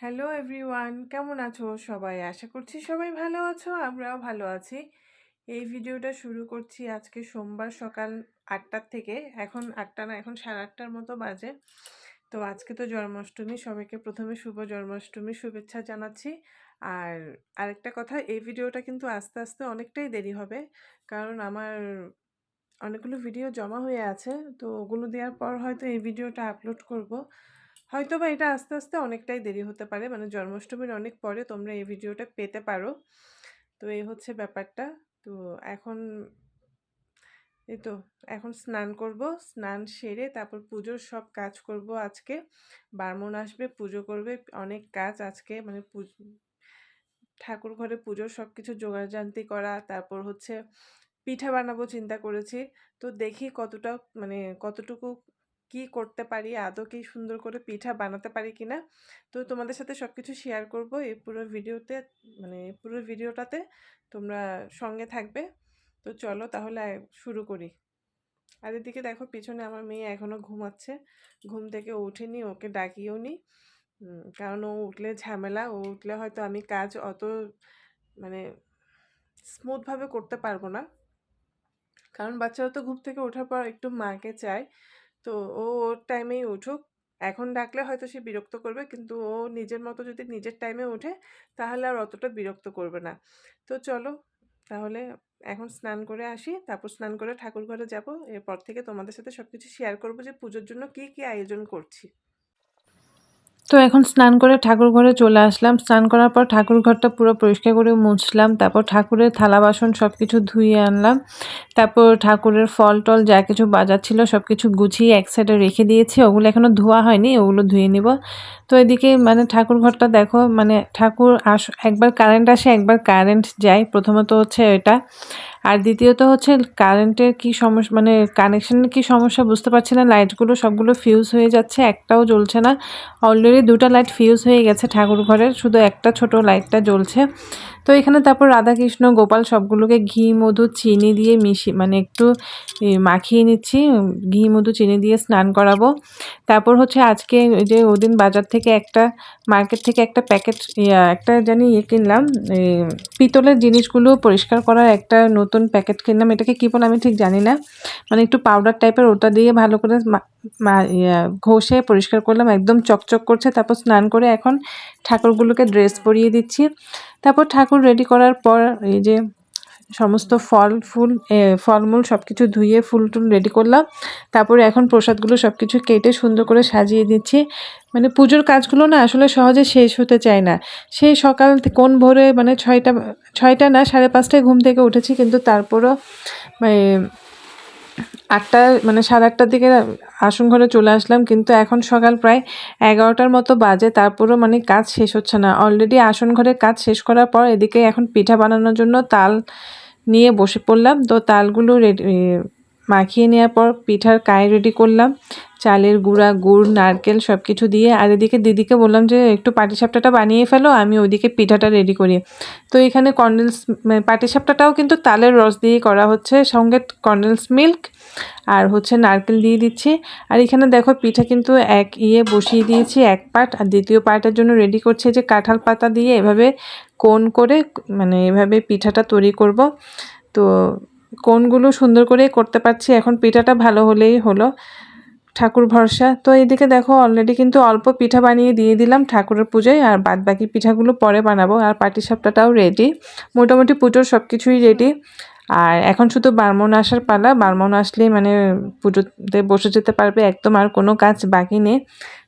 Hello everyone, কেমন আছো সবাই? আশা করছি সবাই ভালো আছো, আমরাও ভালো আছি। এই ভিডিওটা শুরু করছি আজকে সোমবার সকাল 8টার থেকে। এখন 8টা না, এখন 8:30টার মতো বাজে। তো আজকে তো জন্মাষ্টমী, সবাইকে প্রথমে শুভ জন্মাষ্টমীর শুভেচ্ছা জানাচ্ছি। আর আরেকটা কথা, এই ভিডিওটা কিন্তু আস্তে আস্তে অনেকটাই দেরি হবে, কারণ আমার অনেকগুলো ভিডিও জমা হয়ে আছে। তো ওগুলো দেওয়ার পর হয়তো এই ভিডিওটা আপলোড করব। হয়তো বা এটা আস্তে আস্তে অনেকটাই দেরি হতে পারে, মানে জন্মাষ্টমীর অনেক পরে তোমরা এই ভিডিওটা পেতে পারো। তো এই হচ্ছে ব্যাপারটা। তো এখন এই তো এখন স্নান করব, স্নান সেরে তারপর পুজোর সব কাজ করব আজকে। ব্রাহ্মণ আসবে, পুজো করবে, অনেক কাজ আজকে, মানে ঠাকুর ঘরে পুজোর সব কিছু জোগাড়জান্তি করা, তারপর হচ্ছে পিঠা বানাবো চিন্তা করেছি। তো দেখি কতটা, মানে কতটুকু কি করতে পারি, আদৌ কি সুন্দর করে পিঠা বানাতে পারি কিনা। তো তোমাদের সাথে সব কিছু শেয়ার করব এই পুরো ভিডিওতে, মানে এই পুরো ভিডিওটাতে তোমরা সঙ্গে থাকবে। তো চলো তাহলে শুরু করি। আর এদিকে দেখো পিছনে আমার মেয়ে এখনো ঘুমাচ্ছে, ঘুম থেকে ওঠেনি, ওকে ডাকিও নি। কারণ ও উঠলে ঝামেলা, ও উঠলে হয়তো আমি কাজ অত মানে স্মুথভাবে করতে পারবো না, কারণ বাচ্চারা তো ঘুম থেকে ওঠার পর একটু মাকে চায়। তো ও ওর টাইমেই উঠুক। এখন ডাকলে হয়তো সে বিরক্ত করবে, কিন্তু ও নিজের মতো যদি নিজের টাইমে ওঠে তাহলে আর অতটা বিরক্ত করবে না। তো চলো তাহলে এখন স্নান করে আসি, তারপর স্নান করে ঠাকুর ঘরে যাব। এরপর থেকে তোমাদের সাথে সব কিছু শেয়ার করবো যে পুজোর জন্য কী কী আয়োজন করছি। তো এখন স্নান করে ঠাকুর ঘরে চলে আসলাম। স্নান করার পর ঠাকুর ঘরটা পুরো পরিষ্কার করে মুছলাম। তারপর ঠাকুরের থালা বাসন সব কিছু ধুয়ে আনলাম। তারপর ঠাকুরের ফল টল যা কিছু বাজার ছিল সব কিছু গুছিয়ে এক সাইডে রেখে দিয়েছি। ওগুলো এখনও ধোয়া হয়নি, ওগুলো ধুয়ে নিব। তো এদিকে মানে ঠাকুর ঘরটা দেখো, মানে ঠাকুর একবার কারেন্ট আসে একবার কারেন্ট যায়, প্রথমত হচ্ছে এটা। আর দ্বিতীয়ত হচ্ছে কারেন্টের কি সমস্যা, মানে কানেকশনের কি সমস্যা বুঝতে পারছি না। লাইটগুলো সবগুলো ফিউজ হয়ে যাচ্ছে, একটাও জ্বলছে না। অলরেডি দুটো লাইট ফিউজ হয়ে গেছে ঠাকুর ঘরের, শুধু একটা ছোট লাইটটা জ্বলছে। তো এখানে তারপর রাধাকৃষ্ণ গোপাল সবগুলোকে ঘি মধু চিনি দিয়ে মানে একটু মাখিয়ে নিচ্ছি। ঘি মধু চিনি দিয়ে স্নান করাবো। তারপর হচ্ছে আজকে যে ওদিন বাজার থেকে মার্কেট থেকে একটা প্যাকেট একটা কিনলাম, পিতলের জিনিসগুলো পরিষ্কার করার একটা নতুন প্যাকেট কিনলাম। এটাকে কী বলে আমি ঠিক জানি না, মানে একটু পাউডার টাইপের, ওটা দিয়ে ভালো করে ঘষে পরিষ্কার করলাম, একদম চকচক করছে। তারপর স্নান করে এখন ঠাকুরগুলোকে ড্রেস পরিয়ে দিচ্ছি। তারপর ঠাকুর রেডি করার পর এই যে সমস্ত ফলমূল সব কিছু ধুয়ে ফুল টুল রেডি করলাম। তারপরে এখন প্রসাদগুলো সব কিছু কেটে সুন্দর করে সাজিয়ে দিচ্ছি। মানে পুজোর কাজগুলো না আসলে সহজে শেষ হতে চায় না। সেই সকাল কোন ভোরে, মানে ছয়টা না 5:30টায় ঘুম থেকে উঠেছি, কিন্তু তারপরও মানে 8টা, মানে 8:30টার দিকে আসন ঘরে চলে আসলাম। কিন্তু এখন সকাল প্রায় 11টার মতো বাজে, তারপরও মানে কাজ শেষ হচ্ছে না। অলরেডি আসন ঘরের কাজ শেষ করার পর এদিকে এখন পিঠা বানানোর জন্য তাল নিয়ে বসে পড়লাম। তো তালগুলো মাখিয়ে নেওয়ার পর পিঠার কায় রেডি করলাম, চালের গুঁড়া, গুড়, নারকেল সব কিছু দিয়ে। আর এদিকে দিদিকে বললাম যে একটু পাটিসাপটাটা বানিয়ে ফেলো, আমি ওইদিকে পিঠাটা রেডি করি। তো এখানে পাটিসাপটাটাও কিন্তু তালের রস দিয়ে করা হচ্ছে, সঙ্গে কন্ডেন্স মিল্ক আর হচ্ছে নারকেল দিয়ে দিচ্ছি। আর এখানে দেখো পিঠা কিন্তু বসিয়ে দিয়েছি এক পার্ট, আর দ্বিতীয় পার্টের জন্য রেডি করছি যে কাঁঠাল পাতা দিয়ে এভাবে কোণ করে, মানে এভাবে পিঠাটা তৈরি করব। তো কোণগুলো সুন্দর করে করতে পারছি, এখন পিঠাটা ভালো হলেই হলো, ঠাকুর ভরসা। তো এইদিকে দেখো অলরেডি কিন্তু অল্প পিঠা বানিয়ে দিয়ে দিলাম ঠাকুরের পুজোয়, আর বাদ বাকি পিঠাগুলো পরে বানাবো। আর পাটিসাপটাটাও রেডি, মোটামুটি পুজোর সব কিছুই রেডি। আর এখন শুধু ব্রাহ্মণ আসার পালা, ব্রাহ্মণ আসলেই মানে পুজোতে বসে যেতে পারবে একদম, আর কোনো কাজ বাকি নেই।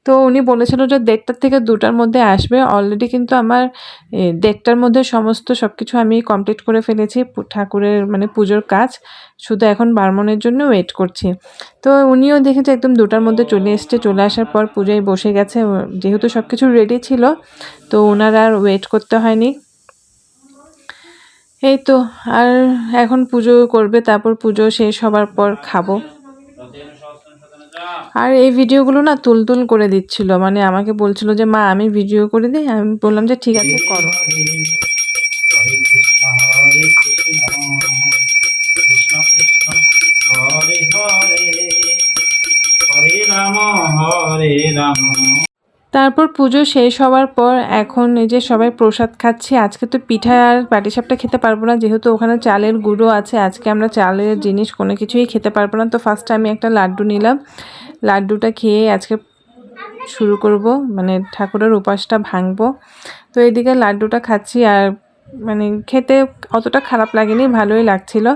তো উনি বলেছিল যে 1:30 থেকে 2টার মধ্যে আসবে। অলরেডি কিন্তু আমার 1:30টার মধ্যে সমস্ত সব কিছু আমি কমপ্লিট করে ফেলেছি, ঠাকুরের মানে পুজোর কাজ। শুধু এখন ব্রাহ্মণের জন্য ওয়েট করছি। তো উনিও দেখেছে একদম 2টার মধ্যে চলে এসছে, চলে আসার পর পুজোয় বসে গেছে। যেহেতু সব কিছু রেডি ছিল, তো ওনার আর ওয়েট করতে হয়নি। এই তো, আর এখন পুজো করবে, তারপর পুজো শেষ হবার পর খাবো। আর এই ভিডিওগুলো না তুলতুল করে দিচ্ছিল, মানে আমাকে বলছিল যে মা আমি ভিডিও করে দিই, আমি বললাম যে ঠিক আছে করো। হরে কৃষ্ণ হরে কৃষ্ণ কৃষ্ণ কৃষ্ণ হরে হরে হরে রাম তারপর পুজো শেষ হওয়ার পর এখন এই যে সবাই প্রসাদ খাচ্ছি। আজকে তো পিঠা আর পাটিসাপটা খেতে পারবো না, যেহেতু ওখানে চালের গুঁড়ো আছে। আজকে আমরা চালের জিনিস কোনো কিছুই খেতে পারবো না। তো ফার্স্টে আমি একটা লাড্ডু নিলাম, লাড্ডুটা খেয়ে আজকে শুরু করব, মানে ঠাকুরের উপাসটা ভাঙবো। তো এইদিকে লাড্ডুটা খাচ্ছি আর মানে খেতে অতটা খারাপ লাগেনি, ভালোই লাগছিল।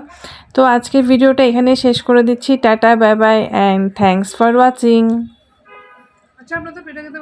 তো আজকে ভিডিওটা এখানে শেষ করে দিচ্ছি। Tata, bye bye and thanks for watching. আচ্ছা, আমরা তো পেটে খেতে